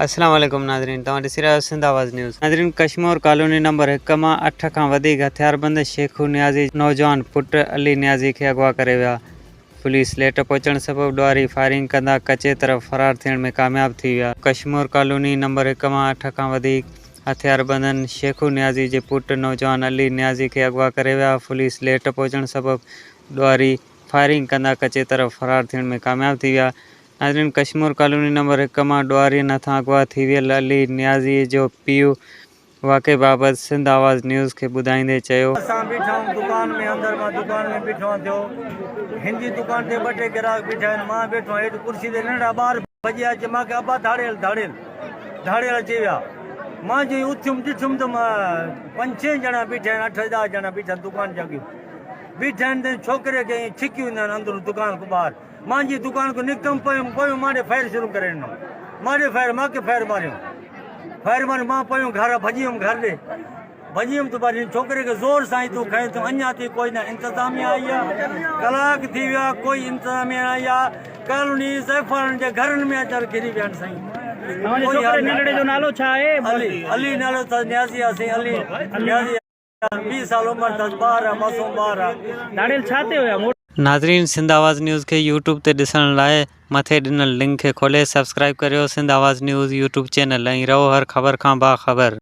अस्सलाम वालेकुम नाज़रीन, तव्हां ॾिसी रहिया सिंध आवाज़ न्यूज़। नाज़रीन, कश्मीर कॉलोनी नंबर 1 मां 8 खां वधीक हथियारबंद शेखू नियाज़ी नौजवान पुट अली नियाज़ी खे अगवा करे विया। पुलिस लेट पहुचण सबबि ॾुआरी फायरिंग कंदा कचे तरफ़ फरार थियण में कामयाब थी विया। कश्मीर कॉलोनी नंबर 1 मां 8 खां वधीक हथियारबंदनि शेखू नियाज़ी जे पुट नौजवान अली नियाज़ी खे अगवा करे विया। पुलिस लेट पहुचण सबबि ॾुआरी फायरिंग कंदा कचे तरफ़ फरार थियण में कामयाब थी विया। नाज़रीन, कश्मीर कॉलोनी नंबर 1 मां ॾुआरी नथां अगवा थी वियल अली नियाज़ी जो पीउ वाक़े बाबति सिंध आवाज़ न्यूज़ खे ॿुधाईंदे चयो, असां बीठा आहियूं दुकान में, अंदरि मां दुकान में बीठो थियो। हिंदी दुकान ते 2 टे ग्राहक बीठा आहिनि। मां वेठो हेठि कुर्सी ते, नंढा ॿार भॼी अचे मूंखे, अबा धाड़ियल धाड़ियल धाड़ियल अची विया। मां जीअं उथियुमि ॾिठुमि त मां 5-6 ॼणा बीठा आहिनि, 8-10 ॼणा बीठा दुकान जॻियूं बीठा आहिनि। त छोकिरे खे ईअं छिकियूं ईंदा आहिनि अंदरि दुकान खां ॿाहिरि। मां जीअं दुकान खां निकितमि पियो मां फायर शुरू करे ॾिनो। मां फायर मूंखे फायर मारियो मां पियो घर भॼी वियुमि। घर ॾे भॼी वियुमि त वरी छोकिरे खे ज़ोर सां ई तूं खयो तूं। अञा ताईं कोई न इंतिज़ामिया आई आहे। कलाक थी विया, कोई इंतिज़ामिया आई आहे। कॉलोनी ज़ैफ़ारनि जे घरनि में अचनि घिरी विया आहिनि। साईं नंढड़े जो नालो छा आहे? अली नालो अथसि, नियाज़ी आहे साईं। अली नियाज़ी 20 साल उमिरि अथसि, ॿार आहे, मासूम ॿार आहे। धाड़ियल छा ते हुया? नाज़रीन, सिंध आवाज़ न्यूज़ खे यूट्यूब ते ॾिसण लाइ मथे ॾिनल लिंक खे खोले सब्सक्राइब करियो सिंध आवाज़ न्यूज़ यूट्यूब चैनल ऐं रहो हर ख़बर खां बाख़बर।